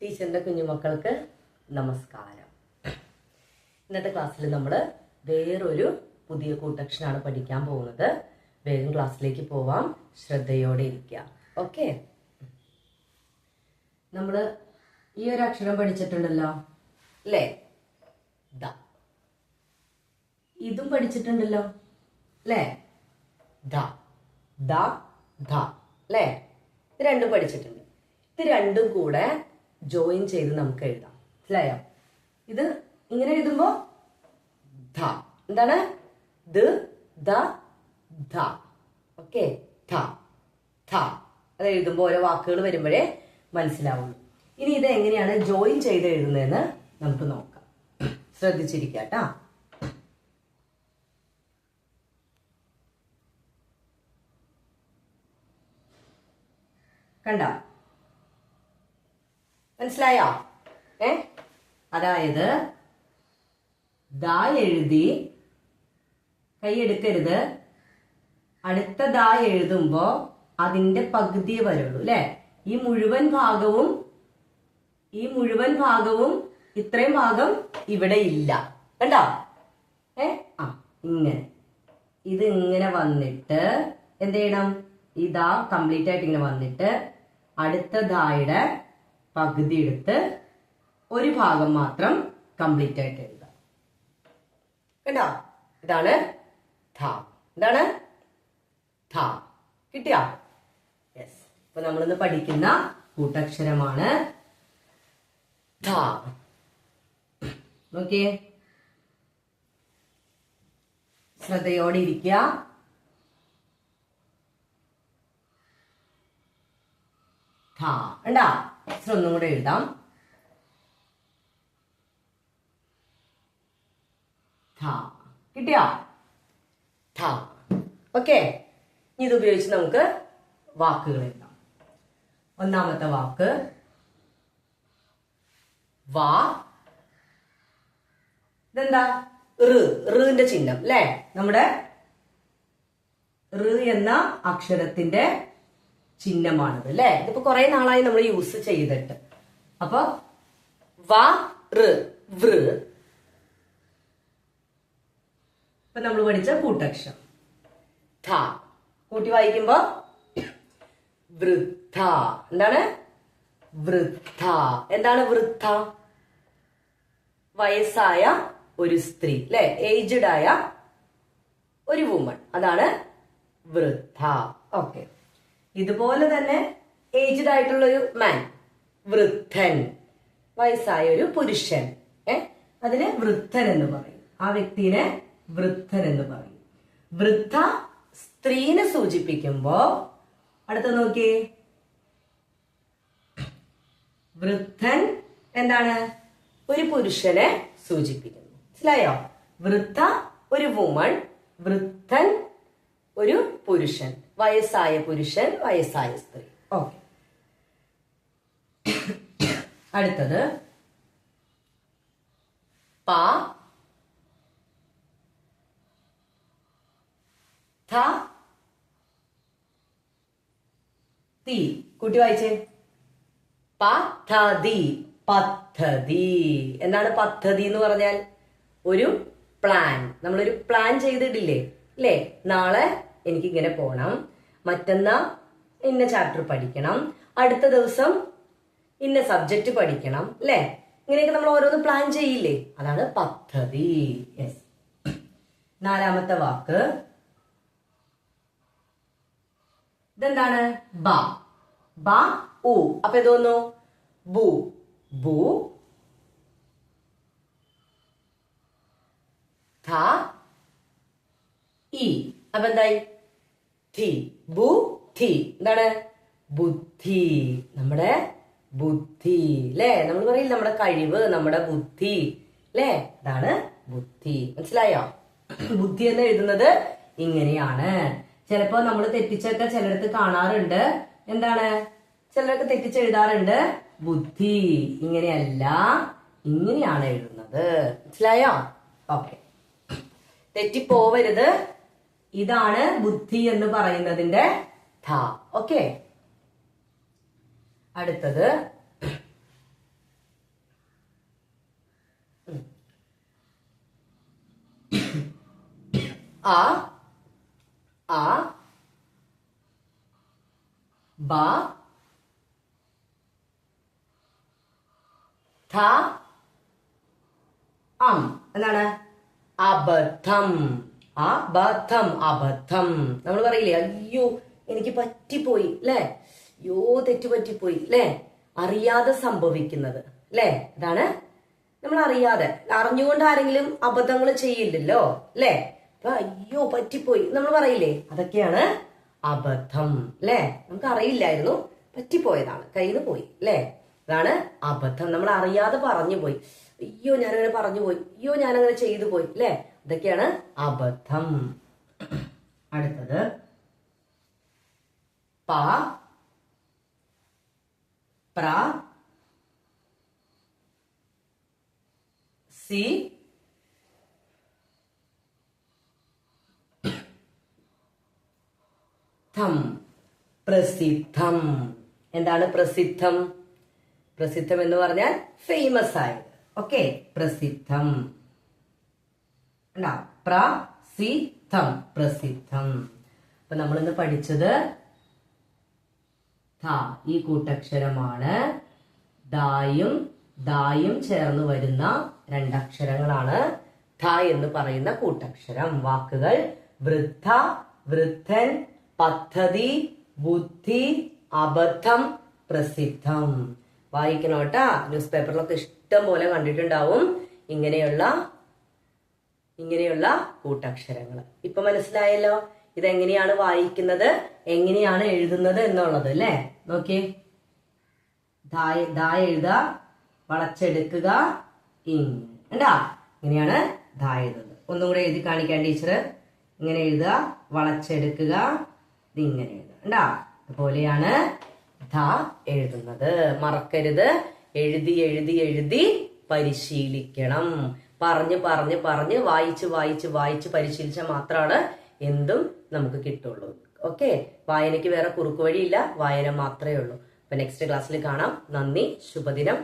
ടീച്ചറിന്റെ കുഞ്ഞുമക്കൾക്ക് നമസ്കാരം. ഇന്നത്തെ ക്ലാസ്സിൽ നമ്മൾ വേറൊരു പുതിയ കൂട്ടക്ഷരമാണ് പഠിക്കാൻ പോകുന്നത്. വേഗം ക്ലാസ്സിലേക്ക് പോവാം, ശ്രദ്ധയോടെ ഇരിക്കുക. ഓക്കെ, നമ്മൾ ഈ ഒരു അക്ഷരം പഠിച്ചിട്ടുണ്ടല്ലോ അല്ലേ? ദ. ഇതും പഠിച്ചിട്ടുണ്ടല്ലോ അല്ലേ? ധ ദ ധ അല്ലേ? ഇത് രണ്ടും പഠിച്ചിട്ടുണ്ട്. ഇത് രണ്ടും കൂടെ ജോയിൻ ചെയ്ത് നമുക്ക് എഴുതാം. മനസ്സിലായോ? ഇത് ഇങ്ങനെ എഴുതുമ്പോ ധ. എന്താണ്? ദ ദ ധ. ഓക്കെ, ധ ധ. അത് എഴുതുമ്പോൾ ഓരോ വാക്കുകൾ വരുമ്പോഴേ മനസ്സിലാവുള്ളൂ. ഇനി ഇത് എങ്ങനെയാണ് ജോയിൻ ചെയ്ത് എഴുതുന്നതെന്ന് നമുക്ക് നോക്കാം. ശ്രദ്ധിച്ചിരിക്കാട്ടാ. കണ്ട? മനസ്സിലായോ? അതായത് ദാ എഴുതി, കൈയെടുക്കരുത്. അടുത്ത ദാ എഴുതുമ്പോ അതിന്റെ പകുതിയെ വരുള്ളൂ അല്ലെ? ഈ മുഴുവൻ ഭാഗവും ഇത്രയും ഭാഗം ഇവിടെ ഇല്ല. കണ്ടോ? ഇങ്ങനെ ഇത് ഇങ്ങനെ വന്നിട്ട് എന്ത് ചെയ്യണം? ഈ ദാ കംപ്ലീറ്റ് ആയിട്ട് ഇങ്ങനെ വന്നിട്ട് അടുത്ത ദായുടെ പകുതി എടുത്ത് ഒരു ഭാഗം മാത്രം കംപ്ലീറ്റ് ആയിട്ട് എഴുതാം. കണ്ടോ? ഇതാണ് ധ. എന്താണ്? ധ. കിട്ടിയോ? യെസ്. ഇപ്പൊ നമ്മളിന്ന് പഠിക്കുന്ന കൂട്ടക്ഷരമാണ് ധ. നോക്കിയേ, ശ്രദ്ധയോടെ ഇരിക്കുക. ധ. ഉണ്ടാ? ഒന്നും കൂടെ എഴുതാം. ധ. കിട്ടിയോ? ധ. ഓക്കെ, ഇത് ഉപയോഗിച്ച് നമുക്ക് വാക്കുകൾ എഴുതാം. ഒന്നാമത്തെ വാക്ക് വാ. ഇതെന്താ? ഋന്റെ ചിഹ്നം അല്ലെ? നമ്മുടെ ഋ എന്ന അക്ഷരത്തിന്റെ ചിഹ്നമാണിത് അല്ലെ? ഇതിപ്പോ കുറെ നാളായി നമ്മൾ യൂസ് ചെയ്തിട്ട്. അപ്പൊ വ ഋ വൃ. ഇപ്പൊ നമ്മൾ പഠിച്ച കൂട്ടക്ഷരം ധ. കൂട്ടി വായിക്കുമ്പോ വൃദ്ധ. എന്താണ്? വൃദ്ധ. എന്താണ് വൃദ്ധ? വയസ്സായ ഒരു സ്ത്രീ അല്ലെ? ഏജ്ഡ് ആയ ഒരു വുമൺ, അതാണ് വൃദ്ധ. ഓക്കെ, ഇതുപോലെ തന്നെ ഏജ്ഡ് ആയിട്ടുള്ള ഒരു മാൻ, വൃദ്ധൻ. വയസ്സായ ഒരു പുരുഷൻ, അതിന് വൃദ്ധൻ എന്ന് പറയും. ആ വ്യക്തിനെ വൃദ്ധൻ എന്ന് പറയും. വൃദ്ധ സ്ത്രീനെ സൂചിപ്പിക്കുമ്പോ അടുത്ത നോക്കിയേ, വൃദ്ധൻ എന്താണ്? ഒരു പുരുഷനെ സൂചിപ്പിക്കുന്നു. മനസ്സിലായോ? വൃദ്ധ ഒരു വുമൺ, വൃദ്ധൻ ഒരു പുരുഷൻ, വയസ്സായ പുരുഷൻ, വയസ്സായ സ്ത്രീ. ഓക്കെ, അടുത്തത് പ ധ തി. കൂട്ടി വായിച്ചേ. പദ്ധതി. പദ്ധതി. എന്താണ് പദ്ധതി എന്ന് പറഞ്ഞാൽ? ഒരു പ്ലാൻ. നമ്മളൊരു പ്ലാൻ ചെയ്തിട്ടില്ലേ അല്ലേ? നാളെ എനിക്ക് ഇങ്ങനെ പോണം, മറ്റന്നാ ഇന്ന ചാപ്റ്റർ പഠിക്കണം, അടുത്ത ദിവസം ഇന്ന സബ്ജക്റ്റ് പഠിക്കണം അല്ലെ? ഇങ്ങനെയൊക്കെ നമ്മൾ ഓരോന്ന് പ്ലാൻ ചെയ്യില്ലേ? അതാണ് പദ്ധതി. യെസ്. നാലാമത്തെ വാക്ക് ഇതെന്താണ്? ബ. ബ ഉ. അപ്പൊ എന്തോന്നു? ബു. ബു. ധ ഇ. അപ്പൊ എന്തായി? ധി. ബു ധി. എന്താണ്? ബുദ്ധി. നമ്മുടെ ബുദ്ധി അല്ലെ? നമ്മൾ പറയില്ല നമ്മുടെ കഴിവ്, നമ്മുടെ ബുദ്ധി അല്ലെ? അതാണ് ബുദ്ധി. മനസ്സിലായോ? ബുദ്ധി എന്ന് എഴുതുന്നത് ഇങ്ങനെയാണ്. ചിലപ്പോ നമ്മൾ തെറ്റിച്ചൊക്കെ ചിലടത്ത് കാണാറുണ്ട്. എന്താണ്? ചിലരൊക്കെ തെറ്റിച്ചെഴുതാറുണ്ട്. ബുദ്ധി ഇങ്ങനെയല്ല, ഇങ്ങനെയാണ് എഴുതുന്നത്. മനസ്സിലായോ? ഓക്കെ, തെറ്റിപ്പോവരുത്. ഇതാണ് ബുദ്ധി എന്ന് പറയുന്നതിന്റെ ധ. ഓക്കെ, അടുത്തത് ആ ആ ബ ധ അം. എന്താണ്? അബദ്ധം. അബദ്ധം, അബദ്ധം. നമ്മൾ പറയില്ലേ, അയ്യോ എനിക്ക് പറ്റിപ്പോയി അല്ലെ, അയ്യോ തെറ്റ് പറ്റിപ്പോയി അല്ലെ, അറിയാതെ സംഭവിക്കുന്നത് അല്ലെ, അതാണ് നമ്മൾ അറിയാതെ. അറിഞ്ഞുകൊണ്ട് ആരെങ്കിലും അബദ്ധങ്ങൾ ചെയ്യില്ലല്ലോ അല്ലെ, അപ്പൊ അയ്യോ പറ്റിപ്പോയി നമ്മൾ പറയില്ലേ, അതൊക്കെയാണ് അബദ്ധം അല്ലെ. നമുക്ക് അറിയില്ലായിരുന്നു, പറ്റിപ്പോയതാണ്, കയ്യിൽ നിന്ന് പോയി അല്ലെ, അതാണ് അബദ്ധം. നമ്മൾ അറിയാതെ പറഞ്ഞു പോയി, അയ്യോ ഞാനങ്ങനെ പറഞ്ഞു പോയി, അയ്യോ ഞാനങ്ങനെ ചെയ്തു പോയി അല്ലെ, ഇതൊക്കെയാണ് അബദ്ധം. അടുത്തത് പ പ്ര സി ഥം. പ്രസിദ്ധം. എന്താണ് പ്രസിദ്ധം? പ്രസിദ്ധം എന്ന് പറഞ്ഞാൽ ഫേമസ് ആയത്. ഓക്കെ, പ്രസിദ്ധം. പ്രസിദ്ധം, പ്രസിദ്ധം. അപ്പൊ നമ്മളിന്ന് പഠിച്ചത് ധ, ഈ കൂട്ടക്ഷരമാണ്. ദായും ചേർന്ന് വരുന്ന രണ്ടക്ഷരങ്ങളാണ് ധ എന്ന് പറയുന്ന കൂട്ടക്ഷരം. വാക്കുകൾ വൃദ്ധ, വൃദ്ധൻ, പദ്ധതി, ബുദ്ധി, അബദ്ധം, പ്രസിദ്ധം. വായിക്കണോട്ടാ. ന്യൂസ് പേപ്പറിലൊക്കെ ഇഷ്ടം പോലെ കണ്ടിട്ടുണ്ടാവും ഇങ്ങനെയുള്ള കൂട്ടക്ഷരങ്ങൾ. ഇപ്പൊ മനസ്സിലായല്ലോ ഇതെങ്ങനെയാണ് വായിക്കുന്നത്, എങ്ങനെയാണ് എഴുതുന്നത് എന്നുള്ളത് അല്ലെ. നോക്കിയേ, ദാ എഴുതുക, വളച്ചെടുക്കുക, ഇങ്ങനെയാണ് ദാ എഴുതുന്നത്. ഒന്നും കൂടെ എഴുതി കാണിക്കാൻ ടീച്ചർ. ഇങ്ങനെ എഴുതുക, വളച്ചെടുക്കുക, ഇതിങ്ങനെ എഴുതുക. അതുപോലെയാണ് ധ എഴുതുന്നത്. മറക്കരുത്, എഴുതി എഴുതി എഴുതി പരിശീലിക്കണം. പറഞ്ഞ് പറഞ്ഞ് പറഞ്ഞ് വായിച്ച് വായിച്ച് വായിച്ച് പരിശീലിച്ചാൽ മാത്രമാണ് എന്തും നമുക്ക് കിട്ടുള്ളൂ. ഓക്കെ, വായനയ്ക്ക് വേറെ കുറുക്ക് വഴിയില്ല, വായന മാത്രമേ ഉള്ളൂ. അപ്പൊ നെക്സ്റ്റ് ക്ലാസ്സിൽ കാണാം. നന്ദി, ശുഭദിനം.